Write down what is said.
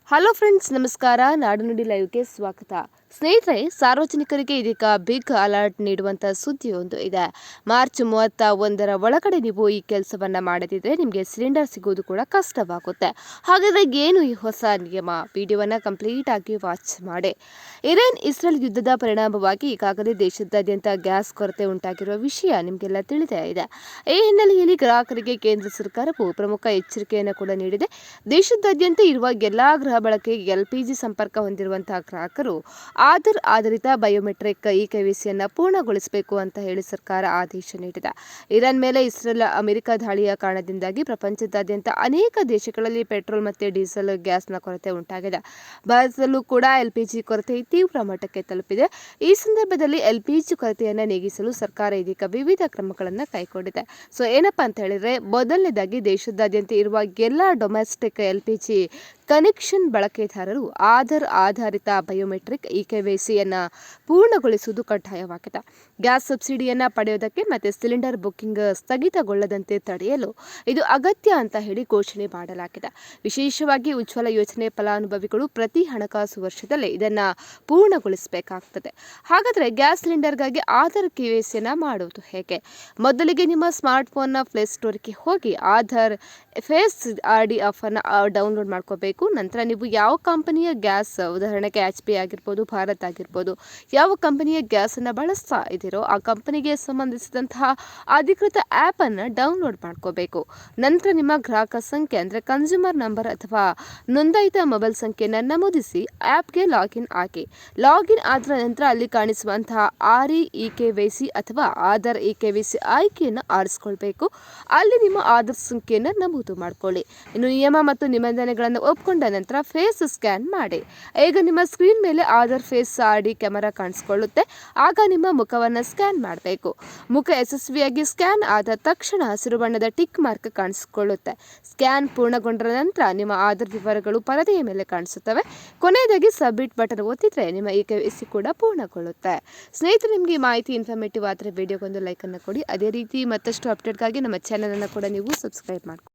Hello friends, ನಮಸ್ಕಾರ. ನಾಡುನುಡಿ ಲೈವ್ಗೆ ಸ್ವಾಗತ. ಸ್ನೇಹಿತರೆ, ಸಾರ್ವಜನಿಕರಿಗೆ ಇದೀಗ ಬಿಗ್ ಅಲರ್ಟ್ ನೀಡುವಂತ ಸುದ್ದಿಯೊಂದು ಇದೆ. ಮಾರ್ಚ್ 31ರ ಒಳಗಡೆ ನೀವು ಈ ಕೆಲಸವನ್ನ ಮಾಡದಿದ್ರೆ ನಿಮಗೆ ಸಿಲಿಂಡರ್ ಸಿಗೋದು ಕೂಡ ಕಷ್ಟವಾಗುತ್ತೆ. ಹಾಗಾದ್ರೆ ಏನು ಈ ಹೊಸ ನಿಯಮ? ವಿಡಿಯೋವನ್ನ ಕಂಪ್ಲೀಟ್ ಆಗಿ ವಾಚ್ ಮಾಡಿ. ಇರಾನ್ ಇಸ್ರೇಲ್ ಯುದ್ಧದ ಪರಿಣಾಮವಾಗಿ ಈಗಾಗಲೇ ದೇಶದಾದ್ಯಂತ ಗ್ಯಾಸ್ ಕೊರತೆ ಉಂಟಾಗಿರುವ ವಿಷಯ ನಿಮಗೆಲ್ಲ ತಿಳಿದೇ ಇದೆ. ಈ ಹಿನ್ನೆಲೆಯಲ್ಲಿ ಗ್ರಾಹಕರಿಗೆ ಕೇಂದ್ರ ಸರ್ಕಾರವು ಪ್ರಮುಖ ಎಚ್ಚರಿಕೆಯನ್ನು ಕೂಡ ನೀಡಿದೆ. ದೇಶದಾದ್ಯಂತ ಇರುವ ಎಲ್ಲಾ ಗೃಹ ಬಳಕೆಗೆ ಎಲ್ಪಿಜಿ ಸಂಪರ್ಕ ಹೊಂದಿರುವಂತಹ ಗ್ರಾಹಕರು ಆಧಾರ್ ಆಧಾರಿತ ಬಯೋಮೆಟ್ರಿಕ್ ಇಕೆವೈಸಿಯನ್ನು ಪೂರ್ಣಗೊಳಿಸಬೇಕು ಅಂತ ಹೇಳಿ ಸರ್ಕಾರ ಆದೇಶ ನೀಡಿದೆ. ಇರಾನ್ ಮೇಲೆ ಇಸ್ರೇಲ್ ಅಮೆರಿಕ ದಾಳಿಯ ಕಾರಣದಿಂದಾಗಿ ಪ್ರಪಂಚದಾದ್ಯಂತ ಅನೇಕ ದೇಶಗಳಲ್ಲಿ ಪೆಟ್ರೋಲ್ ಮತ್ತು ಡೀಸೆಲ್ ಗ್ಯಾಸ್ನ ಕೊರತೆ ಉಂಟಾಗಿದೆ. ಭಾರತದಲ್ಲೂ ಕೂಡ ಎಲ್ಪಿಜಿ ಕೊರತೆ ತೀವ್ರ ಮಟ್ಟಕ್ಕೆ ತಲುಪಿದೆ. ಈ ಸಂದರ್ಭದಲ್ಲಿ ಎಲ್ಪಿಜಿ ಕೊರತೆಯನ್ನು ನೀಗಿಸಲು ಸರ್ಕಾರ ಇದೀಗ ವಿವಿಧ ಕ್ರಮಗಳನ್ನು ಕೈಗೊಂಡಿದೆ. ಸೊ ಏನಪ್ಪಾ ಅಂತ ಹೇಳಿದ್ರೆ, ಮೊದಲನೇದಾಗಿ ದೇಶದಾದ್ಯಂತ ಇರುವ ಎಲ್ಲ ಡೊಮೆಸ್ಟಿಕ್ ಎಲ್ಪಿಜಿ ಕನೆಕ್ಷನ್ ಬಳಕೆದಾರರು ಆಧಾರ್ ಆಧಾರಿತ ಬಯೋಮೆಟ್ರಿಕ್ ಇಕೆವೈಸಿಯನ್ನು ಪೂರ್ಣಗೊಳಿಸುವುದು ಕಡ್ಡಾಯವಾಗಿದೆ. ಗ್ಯಾಸ್ ಸಬ್ಸಿಡಿಯನ್ನು ಪಡೆಯೋದಕ್ಕೆ ಮತ್ತು ಸಿಲಿಂಡರ್ ಬುಕಿಂಗ್ ಸ್ಥಗಿತಗೊಳ್ಳದಂತೆ ತಡೆಯಲು ಇದು ಅಗತ್ಯ ಅಂತ ಹೇಳಿ ಘೋಷಣೆ ಮಾಡಲಾಗಿದೆ. ವಿಶೇಷವಾಗಿ ಉಜ್ವಲ ಯೋಜನೆ ಫಲಾನುಭವಿಗಳು ಪ್ರತಿ ಹಣಕಾಸು ವರ್ಷದಲ್ಲೇ ಇದನ್ನು ಪೂರ್ಣಗೊಳಿಸಬೇಕಾಗ್ತದೆ. ಹಾಗಾದರೆ ಗ್ಯಾಸ್ ಸಿಲಿಂಡರ್ಗಾಗಿ ಆಧಾರ್ ಕೆವೈಸಿಯನ್ನು ಮಾಡುವುದು ಹೇಗೆ? ಮೊದಲಿಗೆ ನಿಮ್ಮ ಸ್ಮಾರ್ಟ್ಫೋನ್ನ ಪ್ಲೇಸ್ಟೋರ್ಗೆ ಹೋಗಿ ಆಧಾರ್ ಫೇಸ್ ID ಆಫನ್ನು ಡೌನ್ಲೋಡ್ ಮಾಡ್ಕೋಬೇಕು. ನಂತರ ನೀವು ಯಾವ ಕಂಪನಿಯ ಗ್ಯಾಸ್, ಉದಾಹರಣೆಗೆ HP ಆಗಿರ್ಬೋದು, ಭಾರತ್ ಆಗಿರ್ಬೋದು, ಯಾವ ಕಂಪನಿಯ ಗ್ಯಾಸನ್ನು ಬಳಸ್ತಾ ಇದ್ದೀರೋ ಆ ಕಂಪನಿಗೆ ಸಂಬಂಧಿಸಿದಂತಹ ಅಧಿಕೃತ ಆ್ಯಪನ್ನು ಡೌನ್ಲೋಡ್ ಮಾಡ್ಕೋಬೇಕು. ನಂತರ ನಿಮ್ಮ ಗ್ರಾಹಕ ಸಂಖ್ಯೆ ಅಂದರೆ ಕನ್ಸ್ಯೂಮರ್ ನಂಬರ್ ಅಥವಾ ನೋಂದಾಯಿತ ಮೊಬೈಲ್ ಸಂಖ್ಯೆಯನ್ನು ನಮೂದಿಸಿ ಆ್ಯಪ್ಗೆ ಲಾಗಿನ್ ಆಗಿ. ಲಾಗಿನ್ ಆದ ನಂತರ ಅಲ್ಲಿ ಕಾಣಿಸುವಂತಹ RE-eKYC ಅಥವಾ ಆಧಾರ್ ಇಕೆವೈಸಿ ಆಯ್ಕೆಯನ್ನು ಆರಿಸ್ಕೊಳ್ಬೇಕು. ಅಲ್ಲಿ ನಿಮ್ಮ ಆಧಾರ್ ಸಂಖ್ಯೆಯನ್ನು ನಮೂದು ಮಾಡ್ಕೊಳ್ಳಿ. ಇನ್ನು ನಿಯಮ ಮತ್ತು ನಿಬಂಧನೆಗಳನ್ನು ಒಪ್ಕೊಂಡ ನಂತರ ಫೇಸ್ ಸ್ಕ್ಯಾನ್ ಮಾಡಿ. ಈಗ ನಿಮ್ಮ ಸ್ಕ್ರೀನ್ ಮೇಲೆ ಆಧಾರ್ ಫೇಸ್ ID ಕ್ಯಾಮೆರಾ ಕಾಣಿಸ್ಕೊಳ್ಳುತ್ತೆ. ಆಗ ನಿಮ್ಮ ಮುಖವನ್ನು ಸ್ಕ್ಯಾನ್ ಮಾಡಬೇಕು. ಮುಖ ಯಶಸ್ವಿಯಾಗಿ ಸ್ಕ್ಯಾನ್ ಆದ ತಕ್ಷಣ ಹಸಿರು ಬಣ್ಣದ ಟಿಕ್ ಮಾರ್ಕ್ ಕಾಣಿಸಿಕೊಳ್ಳುತ್ತೆ. ಸ್ಕ್ಯಾನ್ ಪೂರ್ಣಗೊಂಡ ನಂತರ ನಿಮ್ಮ ಆಧಾರ್ ವಿವರಗಳು ಪರದೆಯ ಮೇಲೆ ಕಾಣಿಸುತ್ತವೆ. ಕೊನೆಯದಾಗಿ ಸಬ್ಮಿಟ್ ಬಟನ್ ಒತ್ತಿದ್ರೆ ನಿಮ್ಮ ಇಕೆವೈಸಿ ಕೂಡ ಪೂರ್ಣಗೊಳ್ಳುತ್ತೆ. ಸ್ನೇಹಿತರೆ, ನಿಮಗೆ ಈ ಮಾಹಿತಿ ಇನ್ಫಾರ್ಮೇಟಿವ್ ಆದರೆ ವಿಡಿಯೋಗೊಂದು ಲೈಕ್ ಅನ್ನು ಕೊಡಿ. ಅದೇ ರೀತಿ ಮತ್ತಷ್ಟು ಅಪ್ಡೇಟ್ಗಾಗಿ ನಮ್ಮ ಚಾನಲ್ ಅನ್ನು ಕೂಡ ನೀವು ಸಬ್ಸ್ಕ್ರೈಬ್ ಮಾಡಿ.